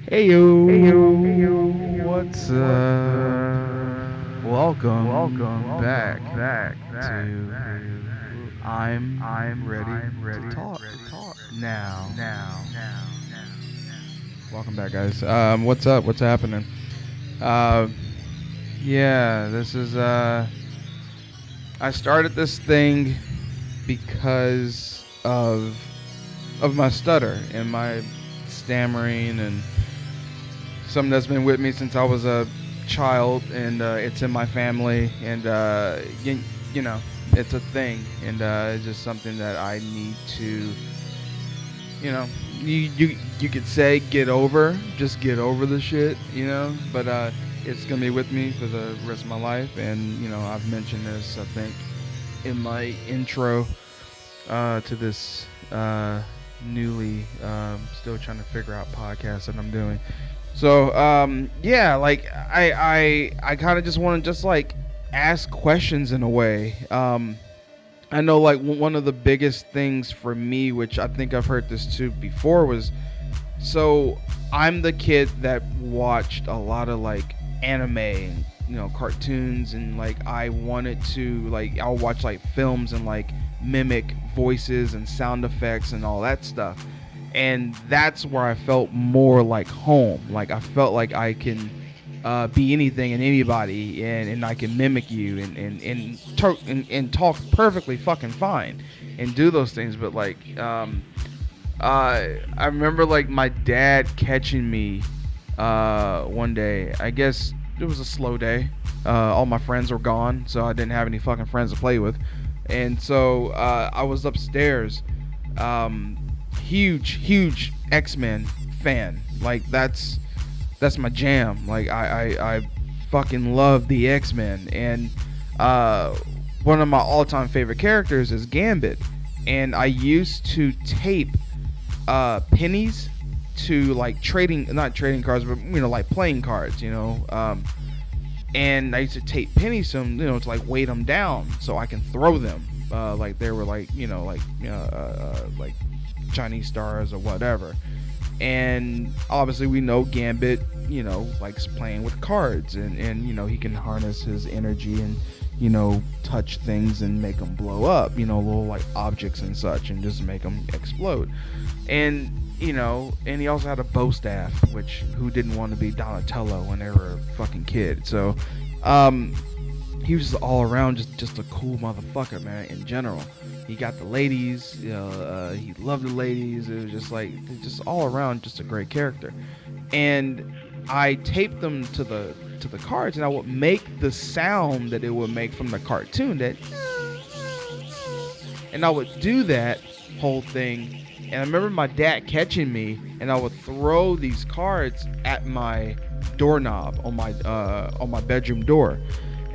Hey yo, what's welcome back to I'm ready to talk now. Welcome back, guys. What's up? What's happening? Uh, yeah, this is I started this thing because of my stutter and my stammering and something that's been with me since I was a child, and it's in my family, and you know, it's a thing, and it's just something that I need to, you could say get over, just get over the shit, but it's gonna be with me for the rest of my life, and I've mentioned this, I think, in my intro to this newly still trying to figure out podcast that I'm doing. So yeah, like I kind of just want to just like ask questions in a way. I know like one of the biggest things for me, which I think I've heard this too before, was so I'm the kid that watched a lot of like anime and cartoons, and like I wanted to like I'll watch like films and like mimic voices and sound effects and all that stuff, and that's where I felt more like home. Like I felt like I can be anything and anybody, and I can mimic you and talk perfectly fucking fine and do those things. But like I remember like my dad catching me one day. I guess it was a slow day. All my friends were gone, so I didn't have any fucking friends to play with, and so I was upstairs. Huge X-Men fan. Like that's my jam. Like I fucking love the X-Men, and one of my all-time favorite characters is Gambit, and I used to tape pennies to like not trading cards, but like playing cards, and I used to tape pennies to them, to like weight them down so I can throw them, like they were like like Chinese stars or whatever. And obviously we know Gambit, likes playing with cards, and he can harness his energy and touch things and make them blow up, little like objects and such, and just make them explode. And and he also had a bow staff, which who didn't want to be Donatello when they were a fucking kid. So he was just all around just a cool motherfucker, man. In general, he got the ladies, he loved the ladies. It was just like just all around just a great character. And I taped them to the cards, and I would make the sound that it would make from the cartoon, and I would do that whole thing. And I remember my dad catching me, and I would throw these cards at my doorknob on my bedroom door.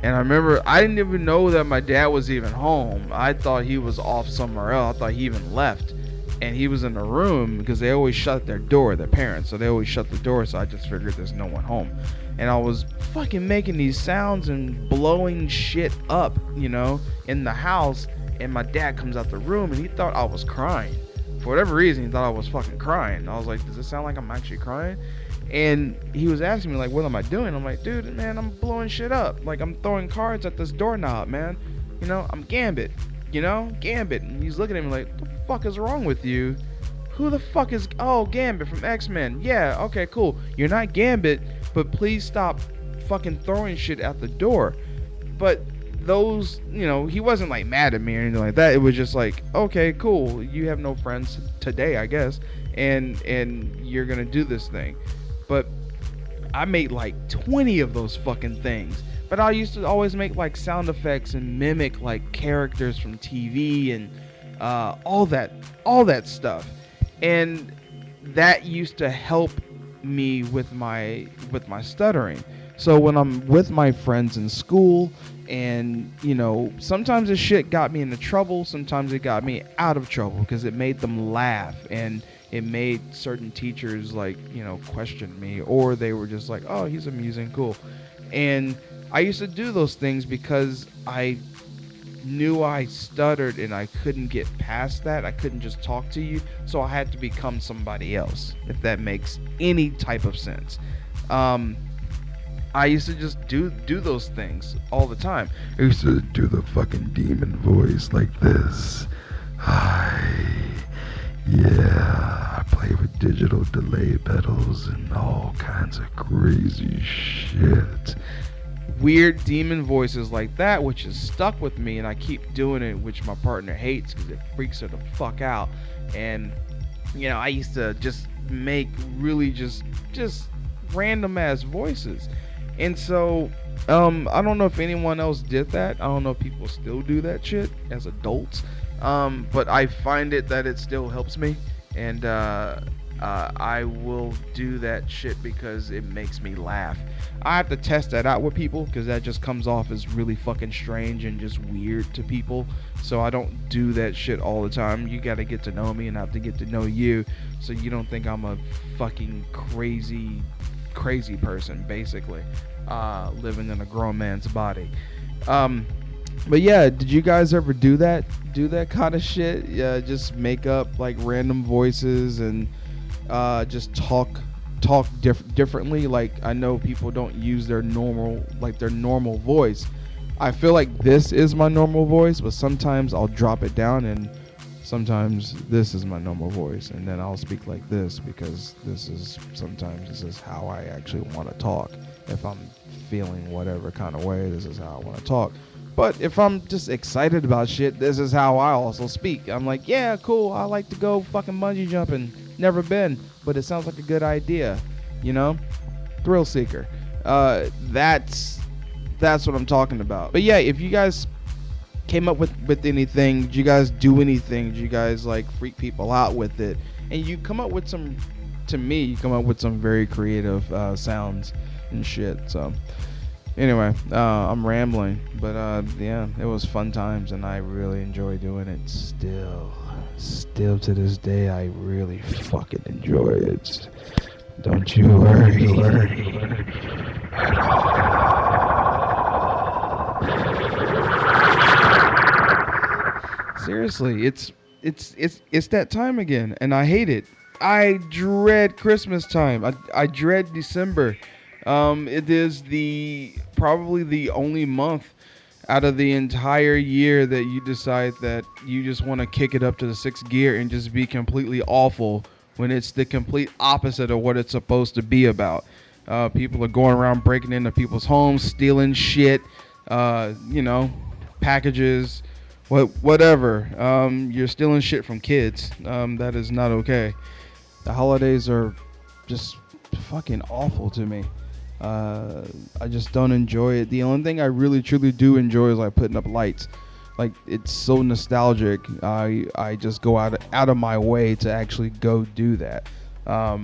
And I remember I didn't even know that my dad was even home. I thought he was off somewhere else. I thought he even left. And he was in the room because they always shut their door, their parents. So they always shut the door. So I just figured there's no one home. And I was fucking making these sounds and blowing shit up, in the house. And my dad comes out the room, and he thought I was crying. For whatever reason, he thought I was fucking crying. I was like, does it sound like I'm actually crying? And he was asking me, like, what am I doing? I'm like, dude, man, I'm blowing shit up. Like, I'm throwing cards at this doorknob, man. I'm Gambit. Gambit. And he's looking at me like, what the fuck is wrong with you? Who the fuck is... Oh, Gambit from X-Men. Yeah, okay, cool. You're not Gambit, but please stop fucking throwing shit at the door. But those, he wasn't like mad at me or anything like that. It was just like, okay, cool. You have no friends today, I guess. And you're gonna do this thing. But I made like 20 of those fucking things. But I used to always make like sound effects and mimic like characters from TV and all that stuff. And that used to help me with my stuttering. So when I'm with my friends in school, and sometimes this shit got me into trouble, sometimes it got me out of trouble because it made them laugh, and it made certain teachers like question me, or they were just like, oh, he's amusing, cool. And I used to do those things because I knew I stuttered and I couldn't get past that. I couldn't just talk to you, so I had to become somebody else, if that makes any type of sense. Um, I used to just do those things all the time. I used to do the fucking demon voice like this. Hi. Yeah, I play with digital delay pedals and all kinds of crazy shit. Weird demon voices like that, which has stuck with me, and I keep doing it, which my partner hates because it freaks her the fuck out. And I used to just make really just random ass voices. And so I don't know if anyone else did that. I don't know if people still do that shit as adults. But I find it that it still helps me, and I will do that shit because it makes me laugh. I have to test that out with people because that just comes off as really fucking strange and just weird to people. So I don't do that shit all the time. You gotta get to know me, and I have to get to know you, so you don't think I'm a fucking crazy person, basically, living in a grown man's body. But yeah, did you guys ever do that kind of shit? Yeah, just make up like random voices and just talk differently. Like, I know people don't use their normal voice. I feel like this is my normal voice, but sometimes I'll drop it down, and sometimes this is my normal voice, and then I'll speak like this because this is how I actually want to talk. If I'm feeling whatever kind of way, this is how I want to talk. But if I'm just excited about shit, this is how I also speak. I'm like, yeah, cool, I like to go fucking bungee jumping. Never been, but it sounds like a good idea. Thrill seeker. That's what I'm talking about. But yeah, if you guys came up with anything, did you guys do anything? Did you guys like freak people out with it? And you come up with some very creative sounds and shit. So anyway, I'm rambling, but yeah, it was fun times, and I really enjoy doing it. Still to this day, I really fucking enjoy it. Don't you worry at all. Seriously, it's that time again, and I hate it. I dread Christmas time. I dread December. It is probably the only month out of the entire year that you decide that you just want to kick it up to the 6th gear and just be completely awful, when it's the complete opposite of what it's supposed to be about. People are going around breaking into people's homes, stealing shit, packages, whatever. You're stealing shit from kids. That is not okay. The holidays are just fucking awful to me. I just don't enjoy it. The only thing I really truly do enjoy is like putting up lights. Like, it's so nostalgic. I just go out of my way to actually go do that. I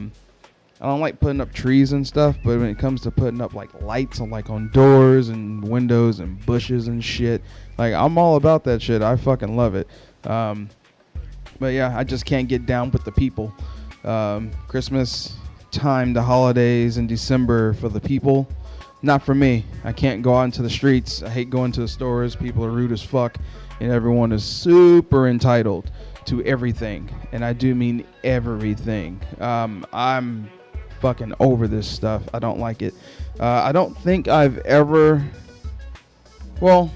don't like putting up trees and stuff, but when it comes to putting up like lights on doors and windows and bushes and shit, like, I'm all about that shit. I fucking love it. But yeah, I just can't get down with the people. Christmas time, the holidays, and December for the people, not for me. I can't go out into the streets. I hate going to the stores. People are rude as fuck, and everyone is super entitled to everything, and I do mean everything. I'm fucking over this stuff. I don't like it. I don't think I've ever, well,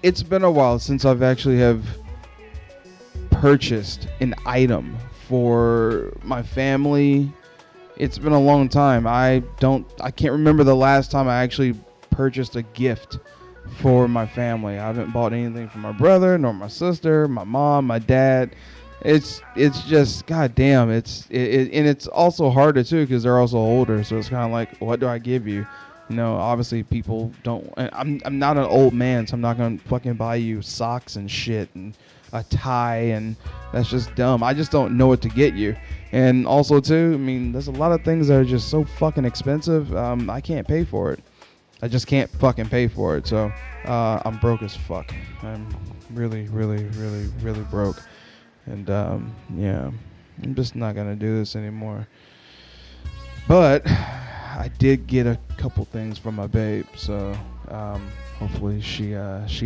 it's been a while since I've actually have purchased an item for my family. It's been a long time. I can't remember the last time I actually purchased a gift for my family. I haven't bought anything for my brother, nor my sister, my mom, my dad. It's just, goddamn. And it's also harder too because they're also older. So it's kind of like, what do I give you? Obviously people don't. I'm not an old man, so I'm not gonna fucking buy you socks and shit and a tie, and that's just dumb. I just don't know what to get you. And also too, I mean, there's a lot of things that are just so fucking expensive. I can't pay for it. I just can't fucking pay for it. So I'm broke as fuck. I'm really, really, really, really broke. And yeah, I'm just not gonna do this anymore. But I did get a couple things from my babe, so hopefully she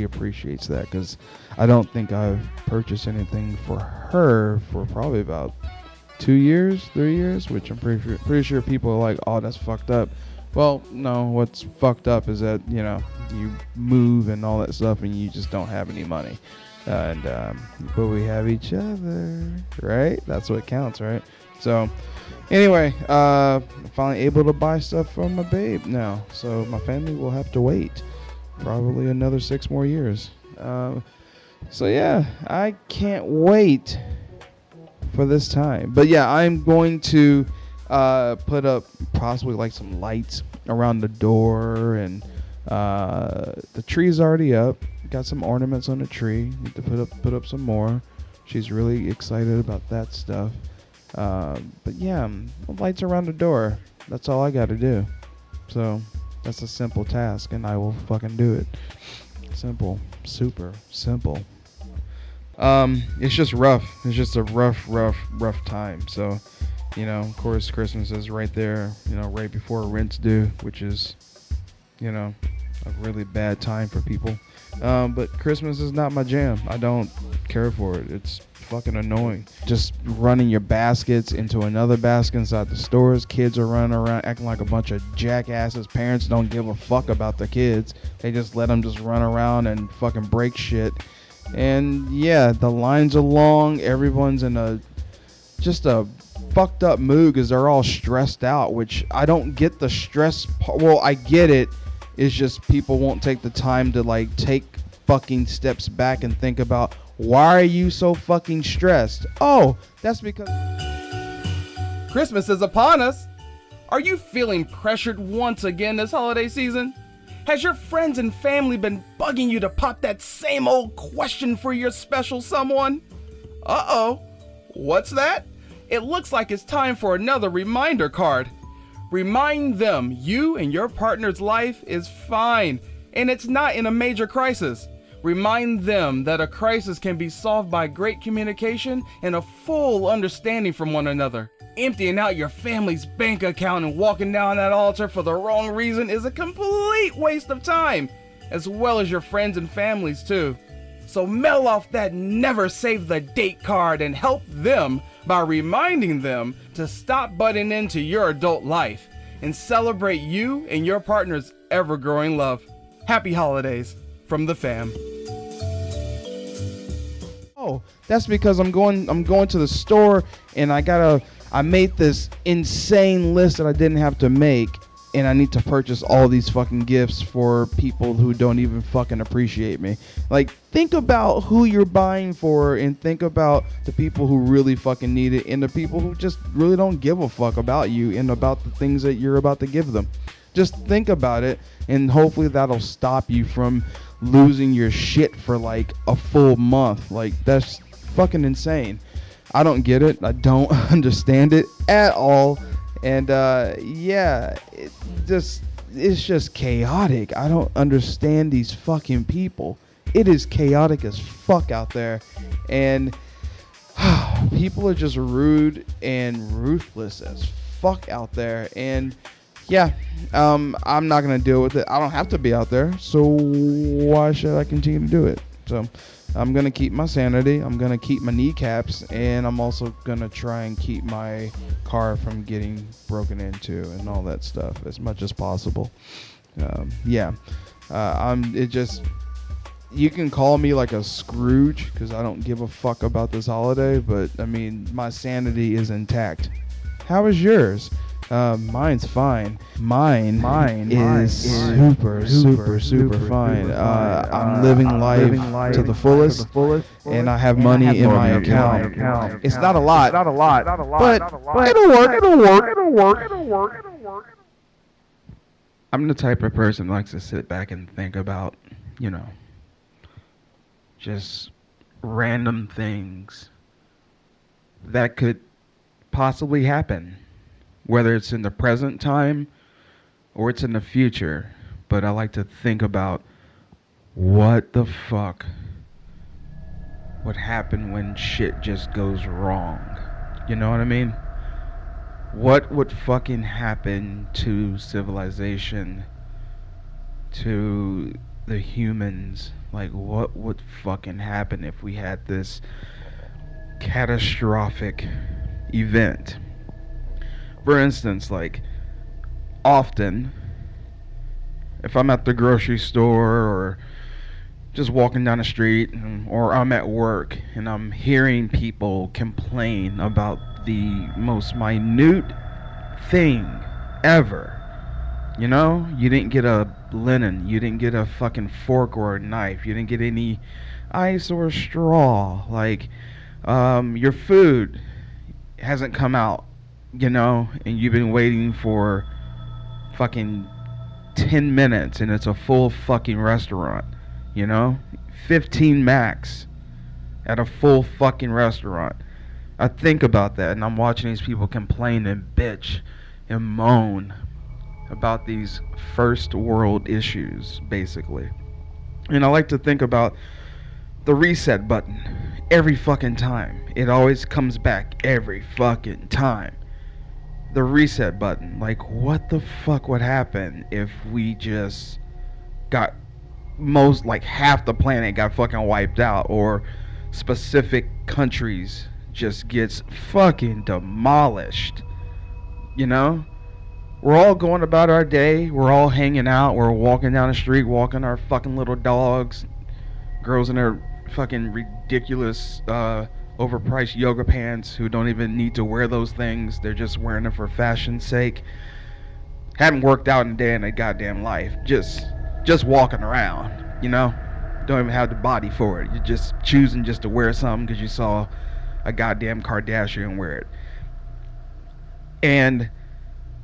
appreciates that, because I don't think I've purchased anything for her for probably about 2 years, 3 years, which I'm pretty sure people are like, oh, that's fucked up. Well, no, what's fucked up is that, you know, you move and all that stuff and you just don't have any money. But we have each other, right? That's what counts, right? So anyway, I'm finally able to buy stuff from my babe now. So my family will have to wait probably another 6 more years. So yeah, I can't wait for this time. But yeah, I'm going to put up possibly like some lights around the door, and the tree's already up. Got some ornaments on the tree. Need to put up some more. She's really excited about that stuff. But yeah, lights around the door. That's all I got to do. So that's a simple task, and I will fucking do it. Simple, super simple. It's just rough. It's just a rough time. So, you know, of course, Christmas is right there, you know, right before rent's due, which is, you know, a really bad time for people. But Christmas is not my jam. I don't care for it. It's fucking annoying. Just running your baskets into another basket inside the stores. Kids are running around acting like a bunch of jackasses. Parents don't give a fuck about their kids. They just let them just run around and fucking break shit. And yeah, the lines are long. Everyone's in just a fucked up mood because they're all stressed out, which I don't get the stress part. Well, I get it. It's just people won't take the time to like take fucking steps back and think about, why are you so fucking stressed? Oh, that's because Christmas is upon us. Are you feeling pressured once again this holiday season? Has your friends and family been bugging you to pop that same old question for your special someone? Uh-oh. What's that? It looks like it's time for another reminder card. Remind them you and your partner's life is fine, and it's not in a major crisis. Remind them that a crisis can be solved by great communication and a full understanding from one another. Emptying out your family's bank account and walking down that altar for the wrong reason is a complete waste of time, as well as your friends and families too. So mail off that never save the date card and help them by reminding them to stop butting into your adult life and celebrate you and your partner's ever-growing love. Happy holidays from the fam. Oh, that's because I'm going to the store and I made this insane list that I didn't have to make, and I need to purchase all these fucking gifts for people who don't even fucking appreciate me. Like, think about who you're buying for, and think about the people who really fucking need it, and the people who just really don't give a fuck about you and about the things that you're about to give them. Just think about it, and hopefully that'll stop you from losing your shit for like a full month. Like, that's fucking insane. I don't get it. I don't understand it at all. And yeah, it's just chaotic. I don't understand these fucking people. It is chaotic as fuck out there. And people are just rude and ruthless as fuck out there. And yeah, I'm not going to deal with it. I don't have to be out there. So why should I continue to do it? So I'm going to keep my sanity. I'm going to keep my kneecaps. And I'm also going to try and keep my car from getting broken into and all that stuff as much as possible. Yeah. You can call me like a Scrooge because I don't give a fuck about this holiday. But, I mean, my sanity is intact. How is yours? Mine's fine. Mine is super fine. I'm living life to the fullest, and I have money in my account. It's not a lot, but it'll work. I'm the type of person who likes to sit back and think about, you know, just random things that could possibly happen. Whether it's in the present time or it's in the future. But I like to think about what the fuck would happen when shit just goes wrong. You know what I mean? What would fucking happen to civilization, to the humans? Like, what would fucking happen if we had this catastrophic event? For instance, like, often, if I'm at the grocery store or just walking down the street, or I'm at work and I'm hearing people complain about the most minute thing ever. You know, you didn't get a linen, you didn't get a fucking fork or a knife, you didn't get any ice or straw. Like, your food hasn't come out, you know, and you've been waiting for fucking 10 minutes and it's a full fucking restaurant, you know? 15 max at a full fucking restaurant. I think about that and I'm watching these people complain and bitch and moan about these first world issues, basically. And I like to think about the reset button every fucking time. It always comes back every fucking time. The reset button. Like, what the fuck would happen if we just got most, like, half the planet got fucking wiped out, or specific countries just gets fucking demolished? You know? We're all going about our day. We're all hanging out. We're walking down the street, walking our fucking little dogs. Girls in their fucking ridiculous, overpriced yoga pants who don't even need to wear those things. They're just wearing them for fashion's sake. Haven't worked out in a day in their goddamn life. Just walking around, you know? Don't even have the body for it. You're just choosing just to wear something because you saw a goddamn Kardashian wear it. And,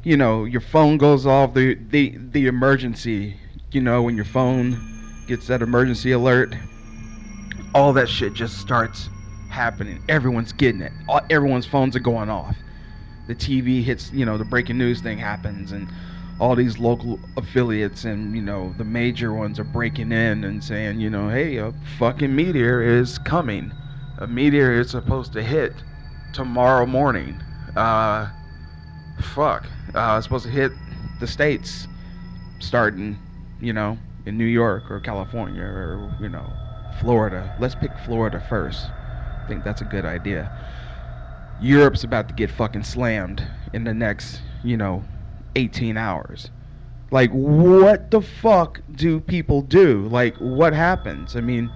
you know, your phone goes off, the emergency, you know, when your phone gets that emergency alert, all that shit just starts happening. Everyone's getting it. Everyone's phones are going off. The TV hits, you know, the breaking news thing happens, and all these local affiliates and, you know, the major ones are breaking in and saying, you know, hey, a fucking meteor is coming. A meteor is supposed to hit tomorrow morning. It's supposed to hit the States starting, you know, in New York or California or, you know, Florida. Let's pick Florida first. I think that's a good idea. Europe's about to get fucking slammed in the next, you know, 18 hours. Like, what the fuck do people do? Like, what happens? I mean,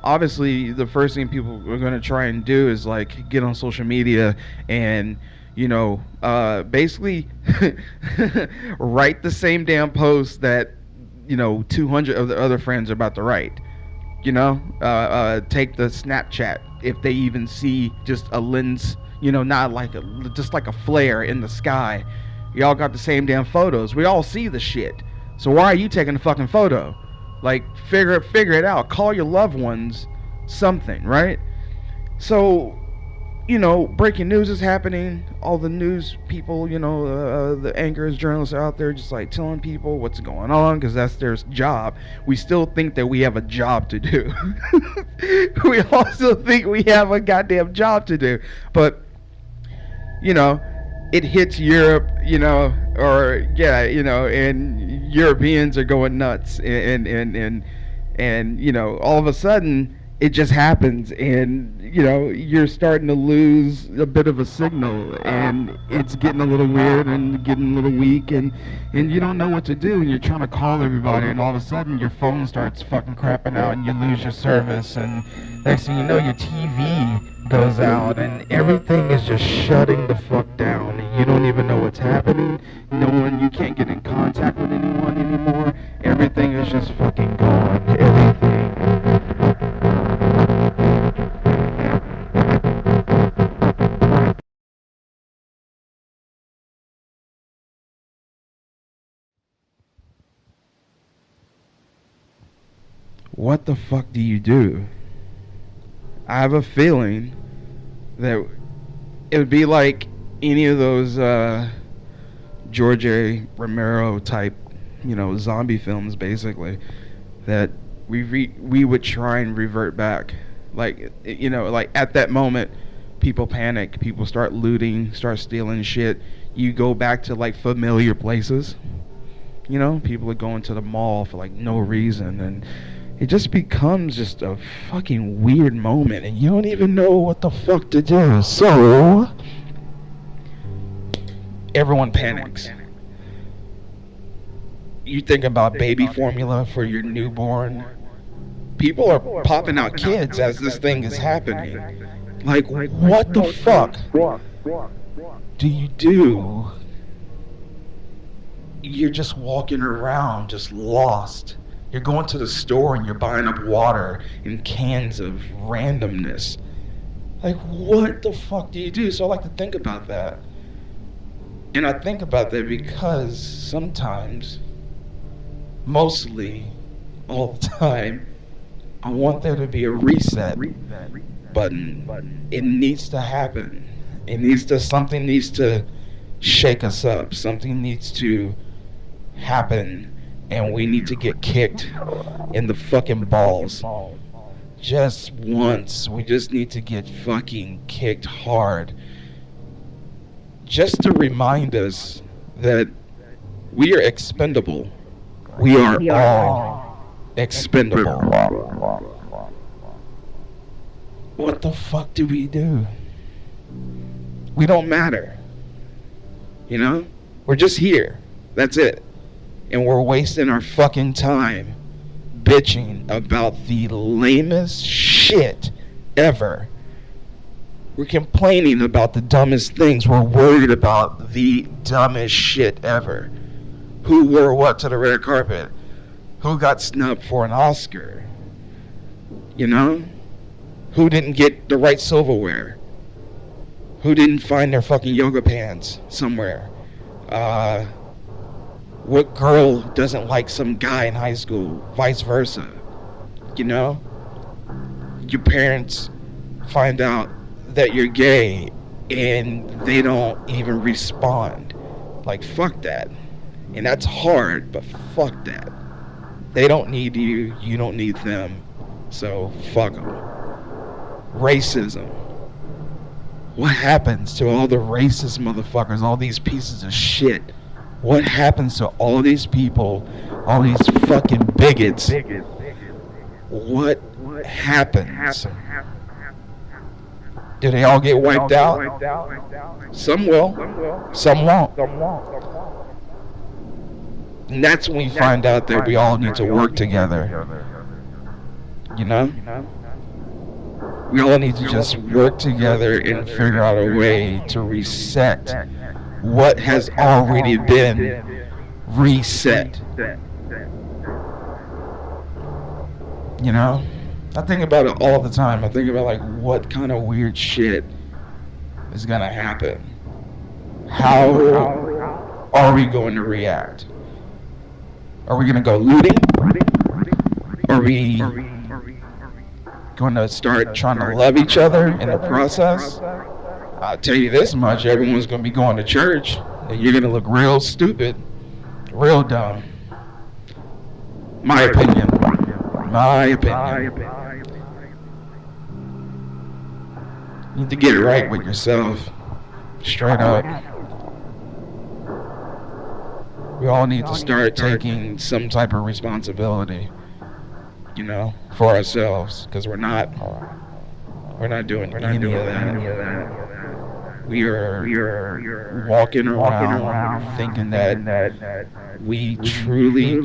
obviously, the first thing people are going to try and do is, like, get on social media and, you know, basically write the same damn post that, you know, 200 of the other friends are about to write. You know, take the Snapchat if they even see just a lens, you know, not like just like a flare in the sky. Y'all got the same damn photos. We all see the shit. So why are you taking the fucking photo? Like, figure it out. Call your loved ones something, right? So, you know, breaking news is happening. All the news people, you know, the anchors, journalists are out there just like telling people what's going on because that's their job. We still think that we have a job to do. We also think we have a goddamn job to do. But, you know, it hits Europe, you know, or, yeah, you know, and Europeans are going nuts. And you know, all of a sudden, it just happens, and, you know, you're starting to lose a bit of a signal, and it's getting a little weird and getting a little weak, and you don't know what to do, and you're trying to call everybody, and all of a sudden your phone starts fucking crapping out, and you lose your service, and next thing you know, your TV goes out, and everything is just shutting the fuck down, and you don't even know what's happening. You can't get in contact with anyone anymore. Everything is just fucking gone. Everything. What the fuck do you do? I have a feeling that it would be like any of those George A. Romero type, you know, zombie films, basically, that we would try and revert back. Like, you know, like at that moment, people panic. People start looting, start stealing shit. You go back to like familiar places. You know, people are going to the mall for like no reason, and it just becomes just a fucking weird moment, and you don't even know what the fuck to do. So everyone panics. You think about baby formula for your newborn. People are popping out kids as this thing is happening. Like, what the fuck do you do? You're just walking around, just lost. You're going to the store and you're buying up water in cans of randomness. Like, what the fuck do you do? So I like to think about that. And I think about that because sometimes, mostly all the time, I want there to be a reset button. It needs to happen. Something needs to shake us up. Something needs to happen, and we need to get kicked in the fucking balls. Just once. We just need to get fucking kicked hard. Just to remind us that we are expendable. We are all expendable. What the fuck do we do? We don't matter. You know? We're just here. That's it. And we're wasting our fucking time bitching about the lamest shit ever. We're complaining about the dumbest things. We're worried about the dumbest shit ever. Who wore what to the red carpet? Who got snubbed for an Oscar? You know? Who didn't get the right silverware? Who didn't find their fucking yoga pants somewhere? What girl doesn't like some guy in high school? Vice versa. You know? Your parents find out that you're gay and they don't even respond. Like, fuck that. And that's hard, but fuck that. They don't need you, you don't need them. So, fuck them. Racism. What happens to all the racist motherfuckers, all these pieces of shit? What happens to all these people, all these fucking bigots? What happens? Do they all get wiped out? Some will, some won't. And that's when we find out that we all need to work together. You know? We all need to just work together and figure out a way to reset what has already been reset. You know? I think about it all the time. I think about like what kind of weird shit is gonna happen. How are we going to react? Are we gonna go looting? Are we going to start trying to love each other in the process? I'll tell you this much, everyone's going to be going to church, and you're going to look real stupid, real dumb. My opinion. You need to get it right with yourself, straight up. We all need to start taking some type of responsibility, you know, for ourselves, because we're not doing any of that. We are walking around thinking that we truly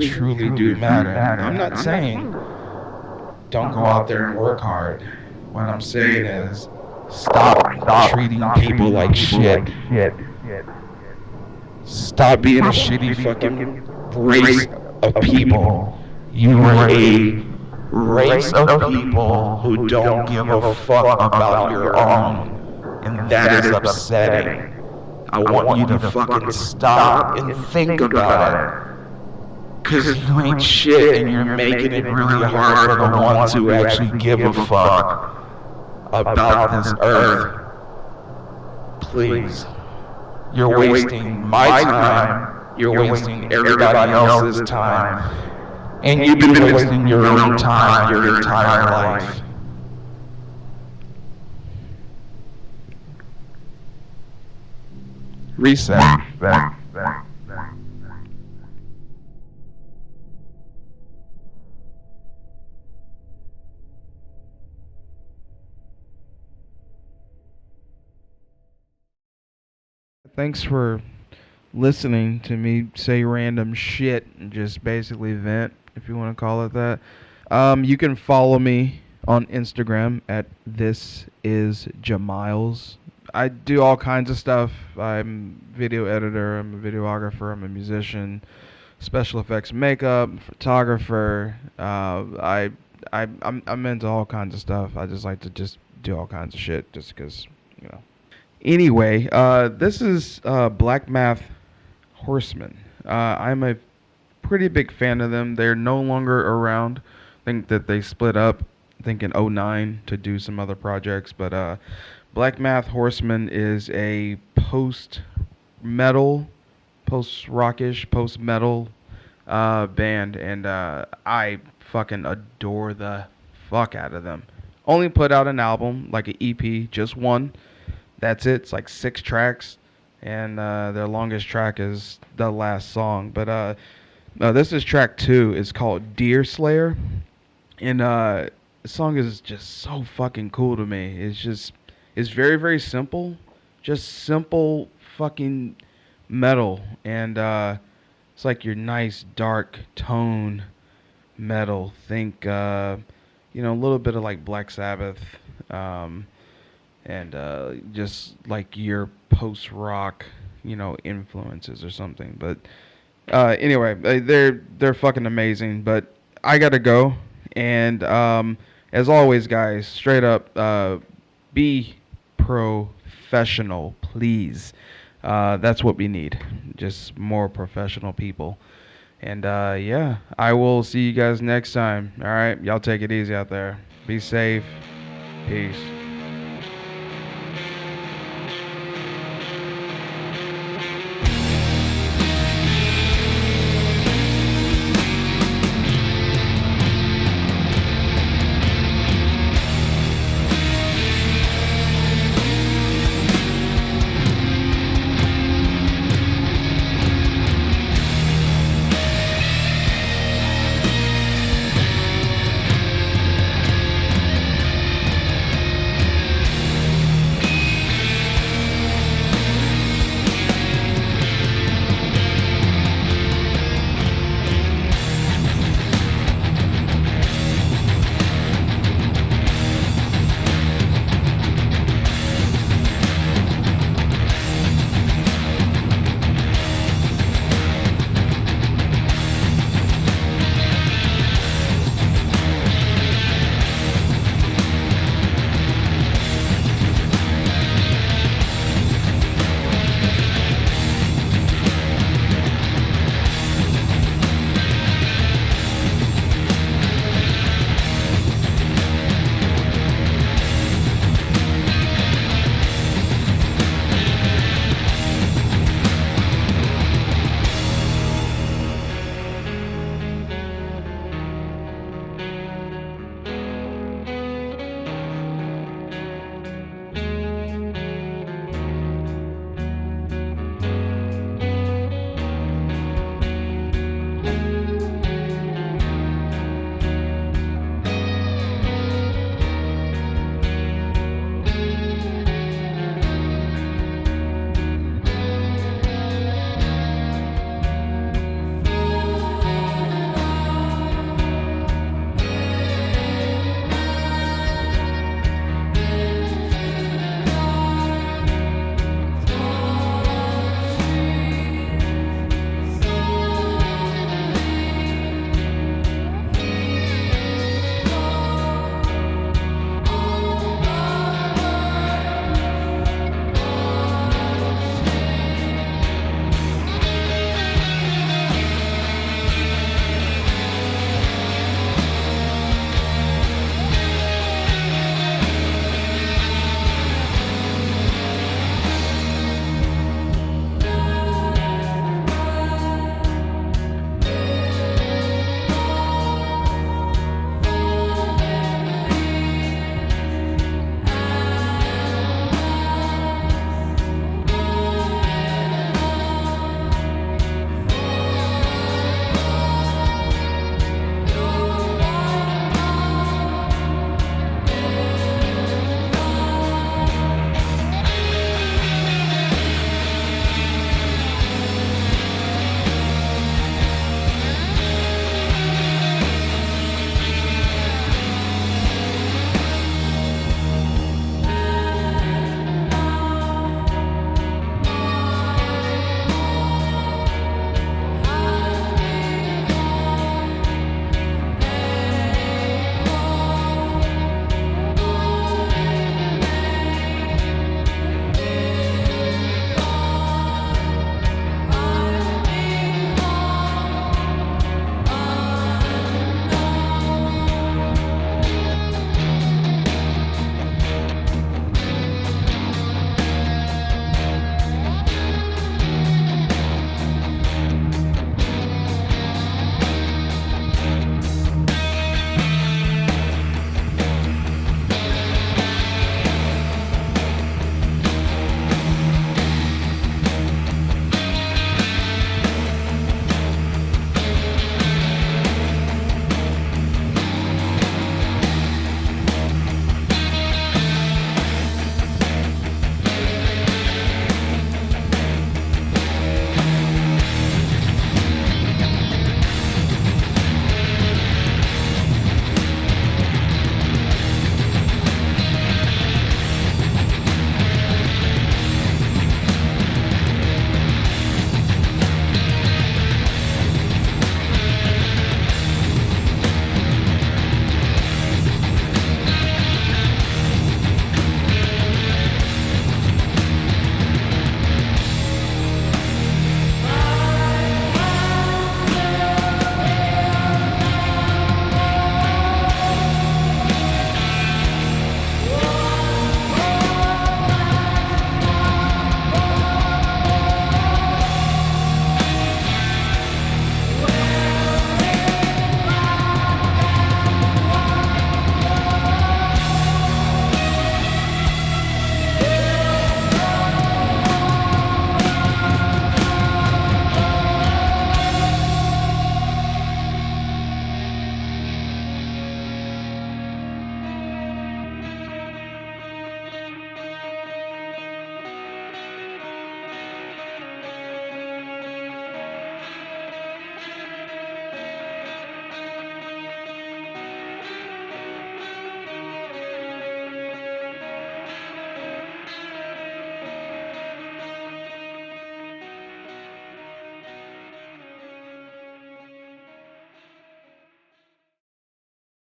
do matter. I'm not saying don't go out there and work hard. What I'm saying is stop treating people like shit. Stop being a shitty fucking race of people. You are a race of people who don't give a fuck about your own. And that is upsetting. I want you to fucking stop and think about it. Cause you ain't shit and you're making it really hard for the ones who actually give a fuck about this earth. Please. You're wasting my time. You're wasting everybody else's time. And you've been wasting your own time your entire life. Reset. Thanks for listening to me say random shit and just basically vent, if you want to call it that. You can follow me on Instagram at this is Jamiles. I do all kinds of stuff. I'm video editor, I'm a videographer, I'm a musician, special effects makeup, photographer. I'm into all kinds of stuff. I just like to just do all kinds of shit just because, you know. Anyway, this is Black Math Horseman. I'm a pretty big fan of them. They're no longer around. I think that they split up, I think in '09 to do some other projects. But Black Math Horseman is a post-metal, post-rockish, post-metal band, and I fucking adore the fuck out of them. Only put out an album, like an EP, just one. That's it. It's like 6 tracks, and their longest track is the last song. But this is track 2. It's called Deer Slayer, and the song is just so fucking cool to me. It's very very simple, just simple fucking metal, and it's like your nice dark tone metal. Think a little bit of like Black Sabbath. And just like your post-rock, influences or something. But anyway, they're fucking amazing. But I gotta go, and as always, guys, straight up, be professional, please. That's what we need, just more professional people. And yeah, I will see you guys next time. All right, y'all take it easy out there. Be safe. Peace.